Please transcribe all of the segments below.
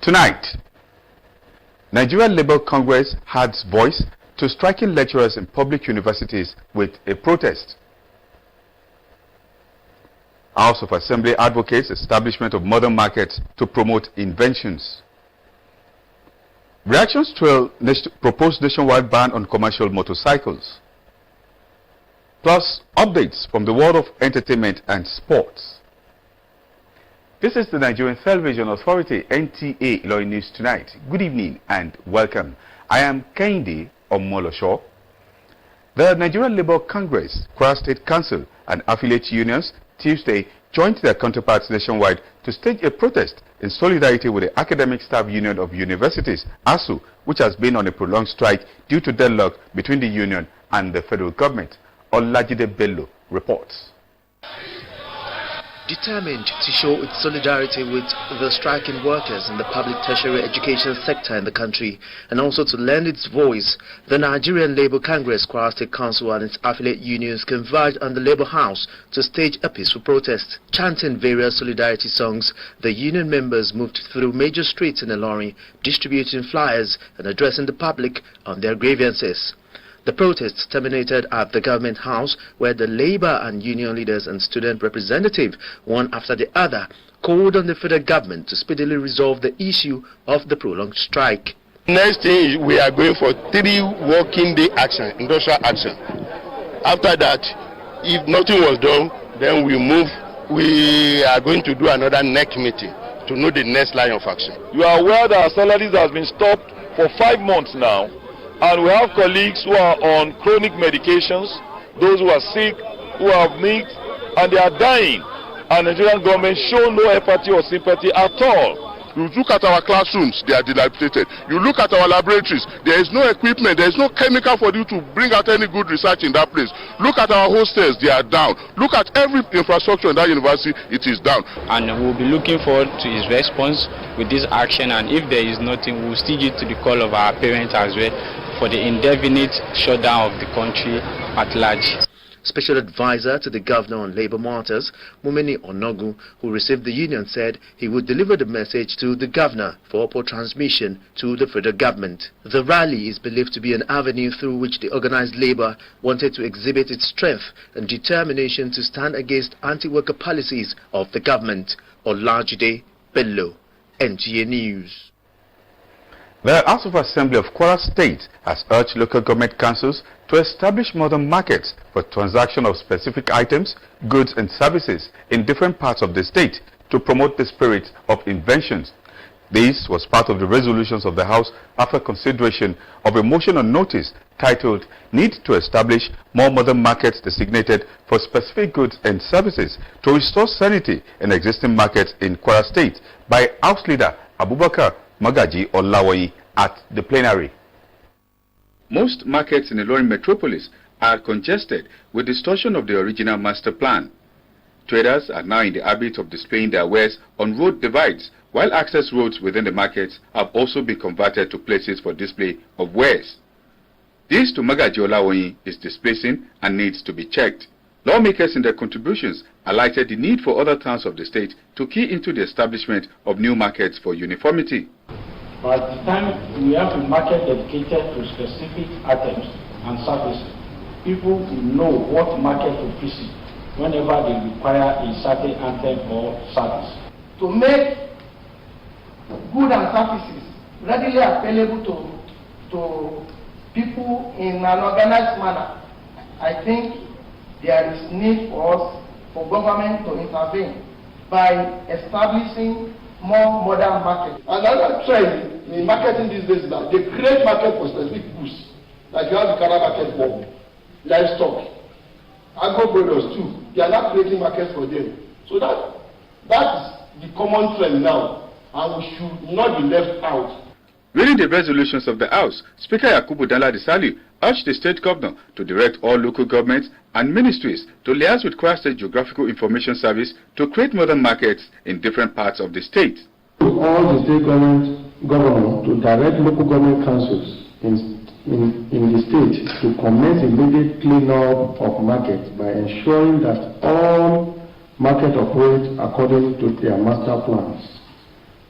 Tonight, Nigerian Labour Congress adds voice to striking lecturers in public universities with a protest. House of Assembly advocates establishment of modern markets to promote inventions. Reactions to a proposed nationwide ban on commercial motorcycles. Plus, updates from the world of entertainment and sports. This is the Nigerian Television Authority, NTA ILORIN News Tonight. Good evening and welcome. I am Kehinde Omolosho. The Nigerian Labour Congress, Kwara State Council and affiliate unions Tuesday joined their counterparts nationwide to stage a protest in solidarity with the Academic Staff Union of Universities, ASU, which has been on a prolonged strike due to deadlock between the union and the federal government. Olajide Bello reports. Determined to show its solidarity with the striking workers in the public tertiary education sector in the country and also to lend its voice, the Nigerian Labour Congress, Kwara State Council and its affiliate unions converged on the Labour House to stage a peaceful protest. Chanting various solidarity songs, the union members moved through major streets in Ilorin, distributing flyers and addressing the public on their grievances. The protests terminated at the government house, where the labor and union leaders and student representatives, one after the other, called on the federal government to speedily resolve the issue of the prolonged strike. Next thing is we are going for 3 working day action, industrial action. After that, if nothing was done, then we are going to do another next meeting to know the next line of action. You are aware that our salaries have been stopped for 5 months now. And we have colleagues who are on chronic medications, those who are sick, who have NICs, and they are dying. And the Nigerian government show no empathy or sympathy at all. You look at our classrooms, they are dilapidated. You look at our laboratories, there is no equipment, there is no chemical for you to bring out any good research in that place. Look at our hostels, they are down. Look at every infrastructure in that university, it is down. And we'll be looking forward to his response with this action, and if there is nothing, we'll still give to the call of our parents as well for the indefinite shutdown of the country at large. Special advisor to the governor on labor matters, Mumeni Onogu, who received the union, said he would deliver the message to the governor for transmission to the federal government. The rally is believed to be an avenue through which the organized labor wanted to exhibit its strength and determination to stand against anti-worker policies of the government. Olajide Bello, NTA News. The House of Assembly of Kwara State has urged local government councils to establish modern markets for transaction of specific items, goods and services in different parts of the state to promote the spirit of inventions. This was part of the resolutions of the House after consideration of a motion on notice titled Need to Establish More Modern Markets Designated for Specific Goods and Services to Restore Sanity in Existing Markets in Kwara State by House Leader Abubakar Magaji Olawoyi at the plenary. Most markets in the Ilorin metropolis are congested with distortion of the original master plan. Traders are now in the habit of displaying their wares on road divides, while access roads within the markets have also been converted to places for display of wares. This to Magaji Olawoyi is displacing and needs to be checked. Lawmakers in their contributions highlighted the need for other towns of the state to key into the establishment of new markets for uniformity. By the time we have a market dedicated to specific items and services, people will know what market to visit whenever they require a certain item or service. To make goods and services readily available to people in an organized manner, I think there is need for us, for government to intervene by establishing more modern markets. Another trend in marketing these days is that they create market for specific goods, like you have the Ghana market for livestock, agro products too. They are not creating markets for them. So that is the common trend now, and we should not be left out. Reading the resolutions of the House, Speaker Yakubu Dala Disali urged the state governor to direct all local governments and ministries to liaise with Kwara State Geographical Information Service to create modern markets in different parts of the state. All the state government to direct local government councils in the state to commence immediate clean-up of markets by ensuring that all markets operate according to their master plans.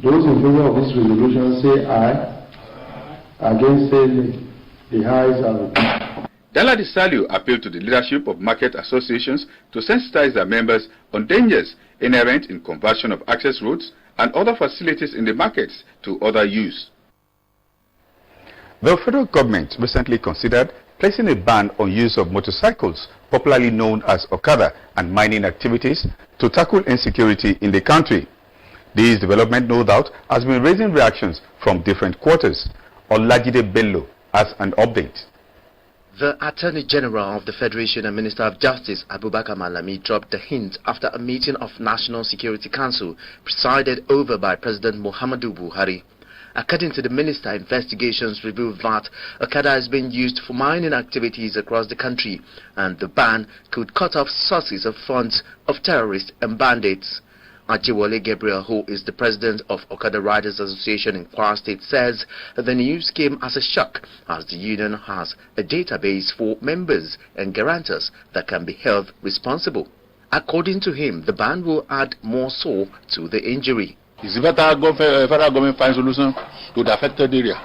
Those in favor of this resolution say aye. Against say nay. The ayes have it. Daladi Saliu appealed to the leadership of market associations to sensitize their members on dangers inherent in conversion of access roads and other facilities in the markets to other use. The federal government recently considered placing a ban on use of motorcycles, popularly known as Okada, and mining activities to tackle insecurity in the country. This development, no doubt, has been raising reactions from different quarters. Olajide Bello has an update. The Attorney General of the Federation and Minister of Justice, Abubakar Malami, dropped the hint after a meeting of National Security Council presided over by President Muhammadu Buhari. According to the minister, investigations revealed that Okada is being used for mining activities across the country, and the ban could cut off sources of funds of terrorists and bandits. Ajiwale Gabriel, who is the president of Okada Riders Association in Kwara State, says the news came as a shock, as the union has a database for members and guarantors that can be held responsible. According to him, the ban will add more sore to the injury. It's better federal government find solution to the affected areas.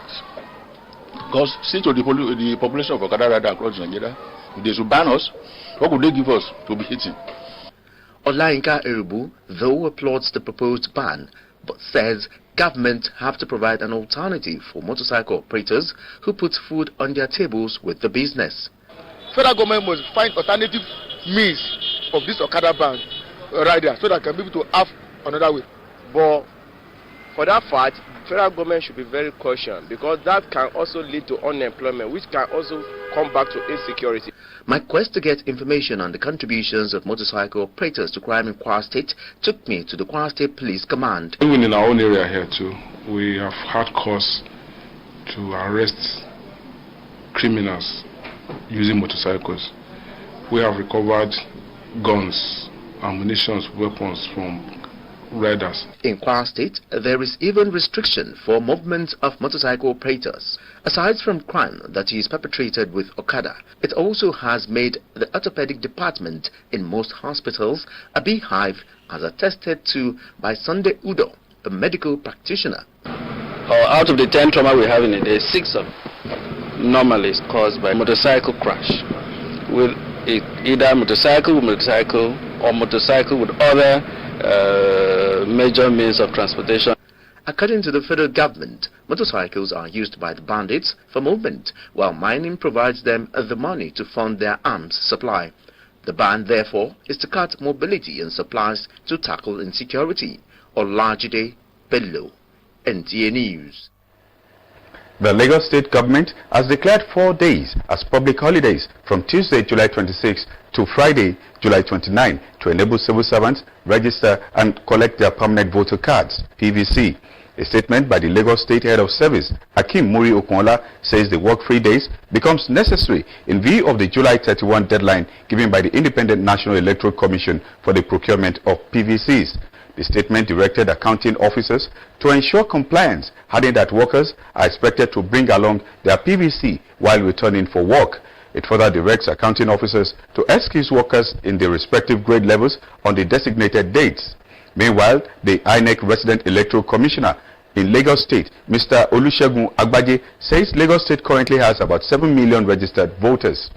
Because see to the population of Okada Riders across Nigeria, if they should ban us, what would they give us to be hitting? Olayinka Erubu, though, applauds the proposed ban, but says government have to provide an alternative for motorcycle operators who put food on their tables with the business. Federal government must find alternative means of this Okada ban rider so that can be able to have another way. But for that fact, federal government should be very cautious, because that can also lead to unemployment, which can also come back to insecurity. My quest to get information on the contributions of motorcycle operators to crime in Kwara State took me to the Kwara State Police Command. Even in our own area here too, we have had cause to arrest criminals using motorcycles. We have recovered guns, ammunition, weapons from riders. In Kwara State, there is even restriction for movement of motorcycle operators. Aside from crime that is perpetrated with Okada, it also has made the orthopedic department in most hospitals a beehive, as attested to by Sunday Udo, a medical practitioner. Out of the 10 trauma we have in a day, 6 of normally is caused by motorcycle crash, with either motorcycle or motorcycle with other major means of transportation. According to the federal government, motorcycles are used by the bandits for movement, while mining provides them the money to fund their arms supply. The ban, therefore, is to cut mobility and supplies to tackle insecurity. Olajide Bello, NTA News. The Lagos State government has declared 4 days as public holidays from Tuesday, July 26 to Friday, July 29 to enable civil servants register and collect their permanent voter cards, PVC. A statement by the Lagos State Head of Service, Hakeem Muri Okunla, says the work-free days becomes necessary in view of the July 31 deadline given by the Independent National Electoral Commission for the procurement of PVCs. The statement directed accounting officers to ensure compliance, adding that workers are expected to bring along their PVC while returning for work. It further directs accounting officers to excuse workers in their respective grade levels on the designated dates. Meanwhile, the INEC Resident Electoral Commissioner in Lagos State, Mr. Olusegun Agbaje, says Lagos State currently has about 7 million registered voters.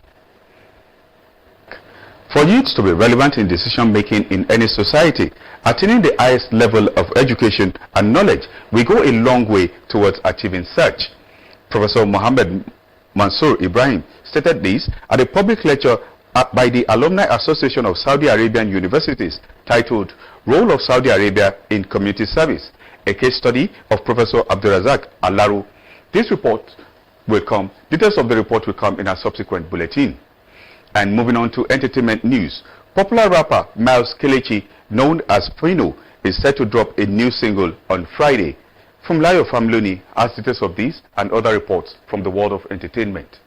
For youths to be relevant in decision-making in any society, attaining the highest level of education and knowledge will go a long way towards achieving such. Professor Mohammed Mansour Ibrahim stated this at a public lecture by the Alumni Association of Saudi Arabian Universities titled Role of Saudi Arabia in Community Service, a case study of Professor Abdurazak Alaru. Details of the report will come in a subsequent bulletin. And moving on to entertainment news, popular rapper Miles Kelechi, known as Fino, is set to drop a new single on Friday. From Layo Famluni has details of these and other reports from the world of entertainment.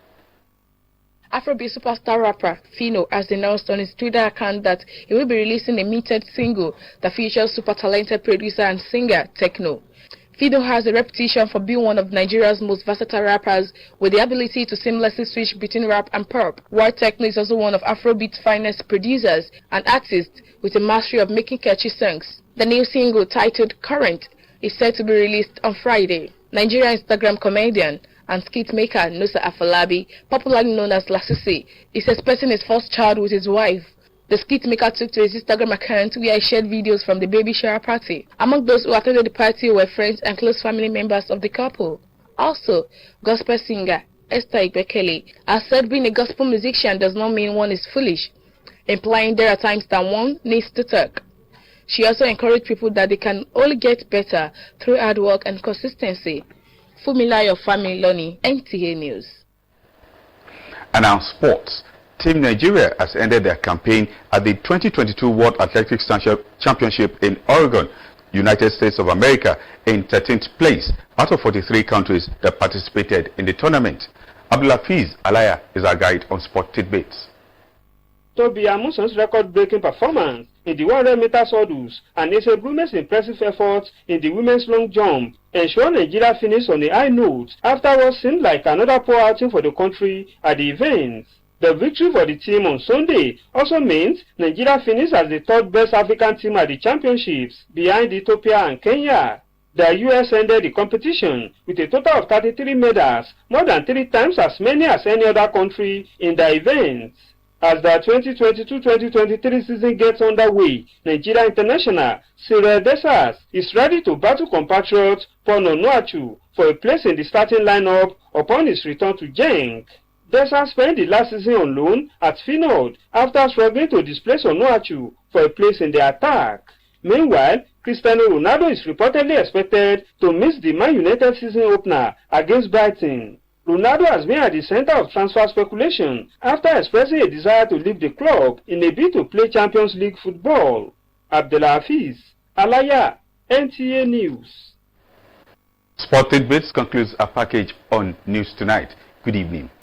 Afrobeat superstar rapper Fino has announced on his Twitter account that he will be releasing a metered single that features super talented producer and singer Tekno. Fino has a reputation for being one of Nigeria's most versatile rappers with the ability to seamlessly switch between rap and pop, while Tekno is also one of Afrobeat's finest producers and artists with a mastery of making catchy songs. The new single, titled Current, is set to be released on Friday. Nigerian Instagram comedian and skit maker Nusa Afolabi, popularly known as Lasisi, is expecting his first child with his wife. The skit maker took to his Instagram account where he shared videos from the baby shower party. Among those who attended the party were friends and close family members of the couple. Also, gospel singer Esther Igbekele has said being a gospel musician does not mean one is foolish, implying there are times that one needs to talk. She also encouraged people that they can only get better through hard work and consistency. Fumilayo Family Loni, NTA News. And now sports. Team Nigeria has ended their campaign at the 2022 World Athletics Championship in Oregon, United States of America, in 13th place out of 43 countries that participated in the tournament. Abdulafiz Alaya is our guide on sport tidbits. Toby Amuson's record-breaking performance in the 100 meters hurdles and Ese Brume's impressive efforts in the women's long jump ensured Nigeria finished on a high note after what seemed like another poor outing for the country at the event. The victory for the team on Sunday also means Nigeria finished as the third best African team at the championships, behind Ethiopia and Kenya. The US ended the competition with a total of 33 medals, more than 3 times as many as any other country in the event. As the 2022-2023 season gets underway, Nigeria international Cyril Desas is ready to battle compatriot Paul Onuachu for a place in the starting lineup upon his return to Genk. Desas spent the last season on loan at Finod after struggling to displace Onuachu for a place in the attack. Meanwhile, Cristiano Ronaldo is reportedly expected to miss the Man United season opener against Brighton. Ronaldo has been at the center of transfer speculation after expressing a desire to leave the club in a bid to play Champions League football. Abdelaziz Alaya, NTA News. Sport Tidbits concludes our package on News Tonight. Good evening.